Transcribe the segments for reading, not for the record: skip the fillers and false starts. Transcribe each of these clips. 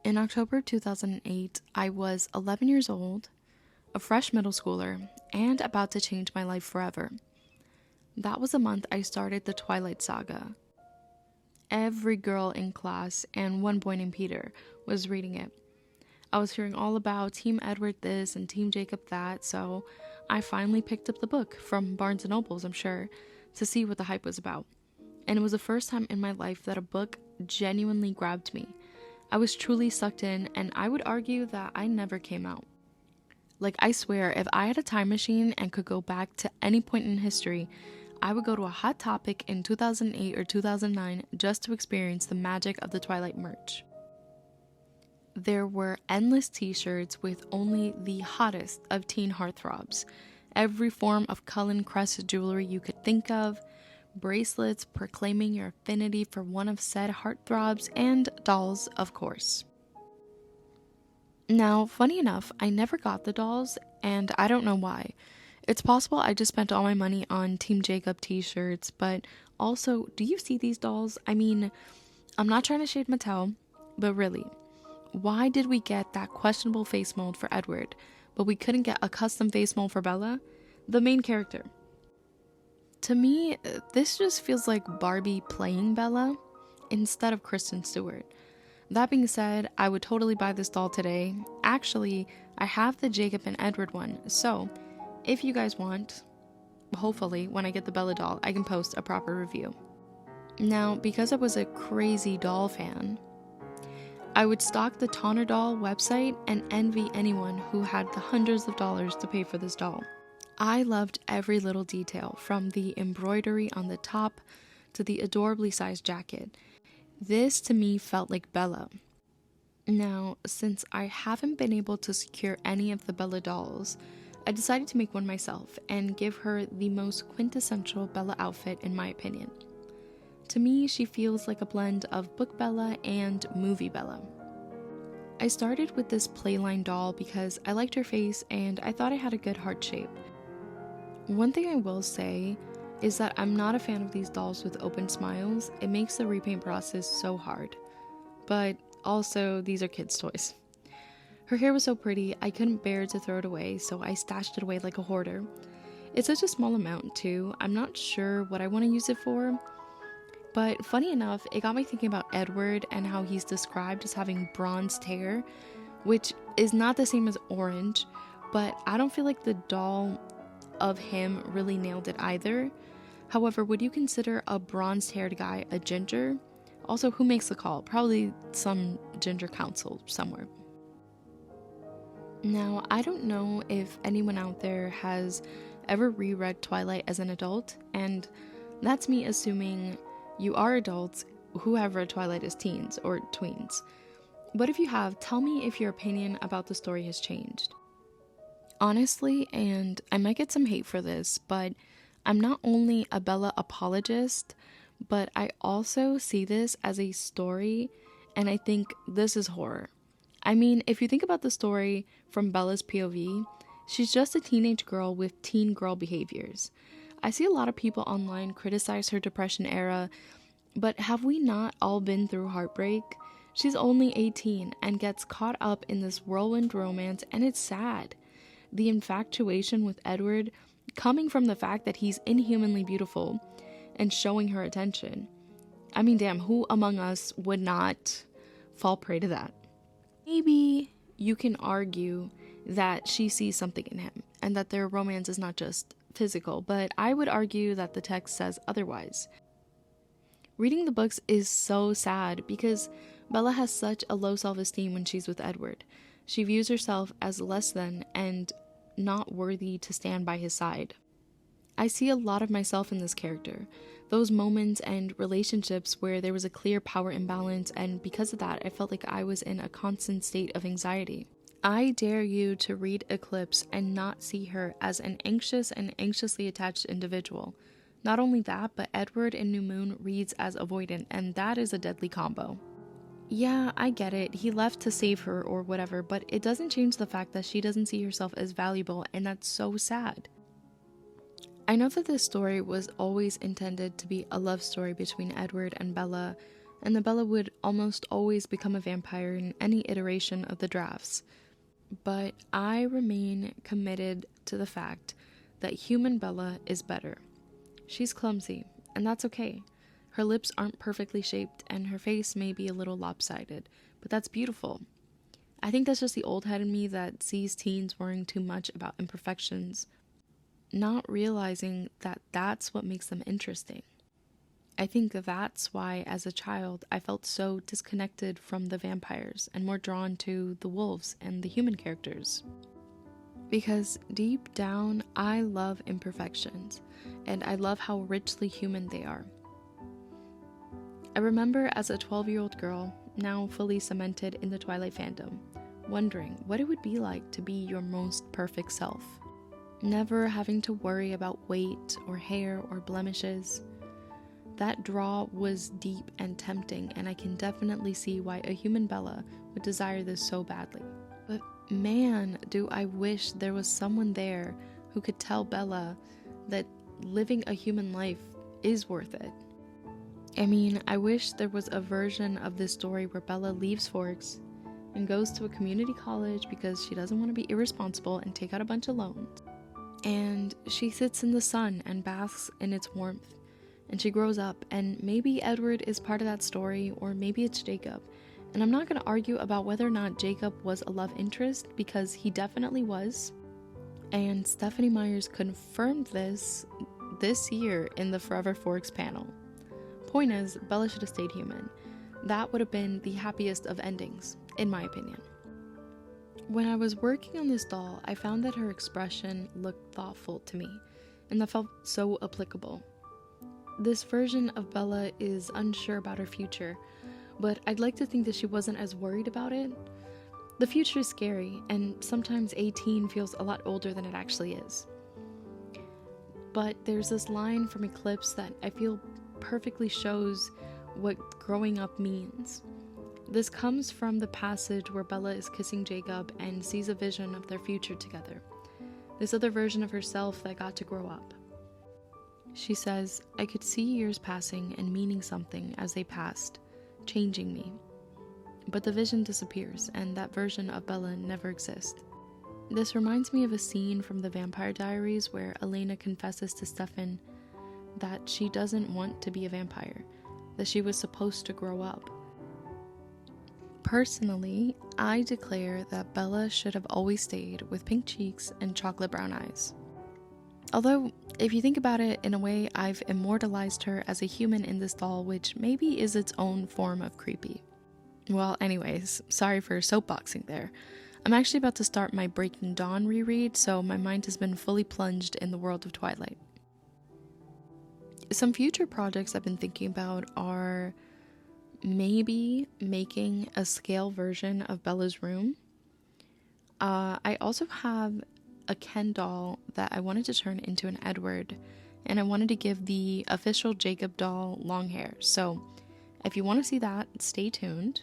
In October 2008, I was 11 years old, a fresh middle schooler, and about to change my life forever. That was the month I started the Twilight saga. Every girl in class and one boy named Peter was reading it. I was hearing all about Team Edward this and Team Jacob that, so I finally picked up the book from Barnes & Nobles, I'm sure, to see what the hype was about. And it was the first time in my life that a book genuinely grabbed me. I was truly sucked in, and I would argue that I never came out. Like, I swear, if I had a time machine and could go back to any point in history, I would go to a hot topic in 2008 or 2009 just to experience the magic of the Twilight merch. There were endless t-shirts with only the hottest of teen heartthrobs, every form of Cullen Crest jewelry you could think of, bracelets proclaiming your affinity for one of said heartthrobs, and dolls, of course. Now, funny enough, I never got the dolls, and I don't know why. It's possible I just spent all my money on Team Jacob t-shirts, but also, do you see these dolls? I mean, I'm not trying to shade Mattel, but really, why did we get that questionable face mold for Edward, but we couldn't get a custom face mold for Bella, the main character? To me, this just feels like Barbie playing Bella instead of Kristen Stewart. That being said, I would totally buy this doll today. Actually, I have the Jacob and Edward one, so if you guys want, hopefully when I get the Bella doll, I can post a proper review. Now, because I was a crazy doll fan, I would stalk the Tonner doll website and envy anyone who had the hundreds of dollars to pay for this doll. I loved every little detail, from the embroidery on the top to the adorably sized jacket. This to me felt like Bella. Now, since I haven't been able to secure any of the Bella dolls, I decided to make one myself and give her the most quintessential Bella outfit in my opinion. To me, she feels like a blend of book Bella and movie Bella. I started with this playline doll because I liked her face and I thought I had a good heart shape. One thing I will say is that I'm not a fan of these dolls with open smiles. It makes the repaint process so hard. But also, these are kids' toys. Her hair was so pretty, I couldn't bear to throw it away, so I stashed it away like a hoarder. It's such a small amount too, I'm not sure what I want to use it for. But funny enough, it got me thinking about Edward and how he's described as having bronzed hair, which is not the same as orange, but I don't feel like the doll of him really nailed it either. However, would you consider a bronzed haired guy a ginger? Also, who makes the call? Probably some ginger council somewhere. Now, I don't know if anyone out there has ever reread Twilight as an adult, and that's me assuming you are adults who have read Twilight as teens or tweens. But if you have, tell me if your opinion about the story has changed. Honestly, and I might get some hate for this, but I'm not only a Bella apologist, but I also see this as a story, and I think this is horror. I mean, if you think about the story from Bella's POV, she's just a teenage girl with teen girl behaviors. I see a lot of people online criticize her depression era, but have we not all been through heartbreak? She's only 18 and gets caught up in this whirlwind romance, and it's sad. The infatuation with Edward coming from the fact that he's inhumanly beautiful and showing her attention. I mean, damn, who among us would not fall prey to that? Maybe you can argue that she sees something in him and that their romance is not just physical, but I would argue that the text says otherwise. Reading the books is so sad because Bella has such a low self-esteem when she's with Edward. She views herself as less than and not worthy to stand by his side. I see a lot of myself in this character, those moments and relationships where there was a clear power imbalance, and because of that, I felt like I was in a constant state of anxiety. I dare you to read Eclipse and not see her as an anxious and anxiously attached individual. Not only that, but Edward in New Moon reads as avoidant, and that is a deadly combo. Yeah, I get it, he left to save her or whatever, but it doesn't change the fact that she doesn't see herself as valuable, and that's so sad. I know that this story was always intended to be a love story between Edward and Bella, and that Bella would almost always become a vampire in any iteration of the drafts. But I remain committed to the fact that human Bella is better. She's clumsy, and that's okay. Her lips aren't perfectly shaped, and her face may be a little lopsided, but that's beautiful. I think that's just the old head in me that sees teens worrying too much about imperfections, not realizing that that's what makes them interesting. I think that's why, as a child, I felt so disconnected from the vampires and more drawn to the wolves and the human characters. Because deep down, I love imperfections, and I love how richly human they are. I remember as a 12-year-old girl, now fully cemented in the Twilight fandom, wondering what it would be like to be your most perfect self. Never having to worry about weight or hair or blemishes. That draw was deep and tempting, and I can definitely see why a human Bella would desire this so badly. But man, do I wish there was someone there who could tell Bella that living a human life is worth it. I mean, I wish there was a version of this story where Bella leaves Forks and goes to a community college because she doesn't want to be irresponsible and take out a bunch of loans. And she sits in the sun and basks in its warmth. And she grows up, and maybe Edward is part of that story, or maybe it's Jacob. And I'm not going to argue about whether or not Jacob was a love interest, because he definitely was. And Stephanie Meyers confirmed this year in the Forever Forks panel. Point is, Bella should have stayed human. That would have been the happiest of endings, in my opinion. When I was working on this doll, I found that her expression looked thoughtful to me, and that felt so applicable. This version of Bella is unsure about her future, but I'd like to think that she wasn't as worried about it. The future is scary, and sometimes 18 feels a lot older than it actually is. But there's this line from Eclipse that I feel perfectly shows what growing up means. This comes from the passage where Bella is kissing Jacob and sees a vision of their future together. This other version of herself that got to grow up. She says, "I could see years passing and meaning something as they passed, changing me. But the vision disappears, and that version of Bella never exists." This reminds me of a scene from the Vampire Diaries where Elena confesses to Stefan that she doesn't want to be a vampire, that she was supposed to grow up. Personally, I declare that Bella should have always stayed with pink cheeks and chocolate brown eyes. Although, if you think about it, in a way, I've immortalized her as a human in this doll, which maybe is its own form of creepy. Well, anyways, sorry for soapboxing there. I'm actually about to start my Breaking Dawn reread, so my mind has been fully plunged in the world of Twilight. Some future projects I've been thinking about are maybe making a scale version of Bella's room. I also have a Ken doll that I wanted to turn into an Edward, and I wanted to give the official Jacob doll long hair. So if you want to see that, stay tuned.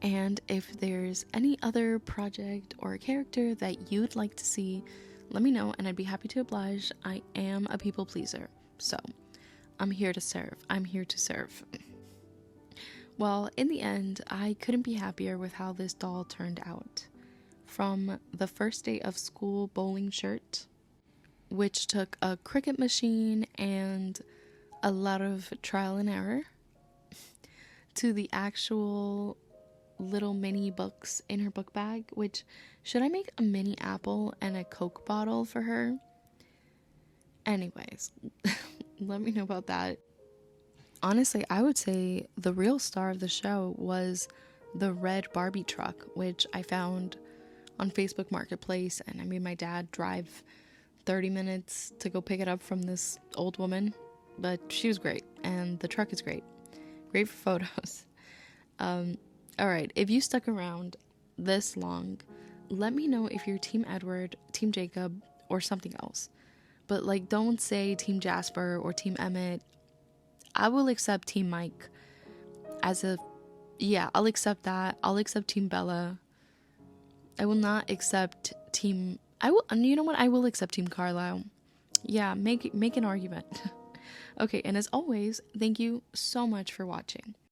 And if there's any other project or character that you'd like to see, let me know and I'd be happy to oblige. I am a people pleaser, so I'm here to serve. I'm here to serve. Well, in the end, I couldn't be happier with how this doll turned out. From the first day of school bowling shirt, which took a cricket machine and a lot of trial and error, to the actual little mini books in her book bag, which, should I make a mini apple and a Coke bottle for her? Anyways, let me know about that. Honestly, I would say the real star of the show was the red Barbie truck, which I found on Facebook Marketplace, and I made my dad drive 30 minutes to go pick it up from this old woman, but she was great, and the truck is great for photos. Alright, if you stuck around this long, let me know if you're Team Edward, Team Jacob, or something else. But like, don't say Team Jasper or Team Emmett. I will accept Team Mike I'll accept that. I'll accept Team Bella. I will not accept Team... you know what? I will accept Team Carlisle. Yeah, make an argument. Okay, and as always, thank you so much for watching.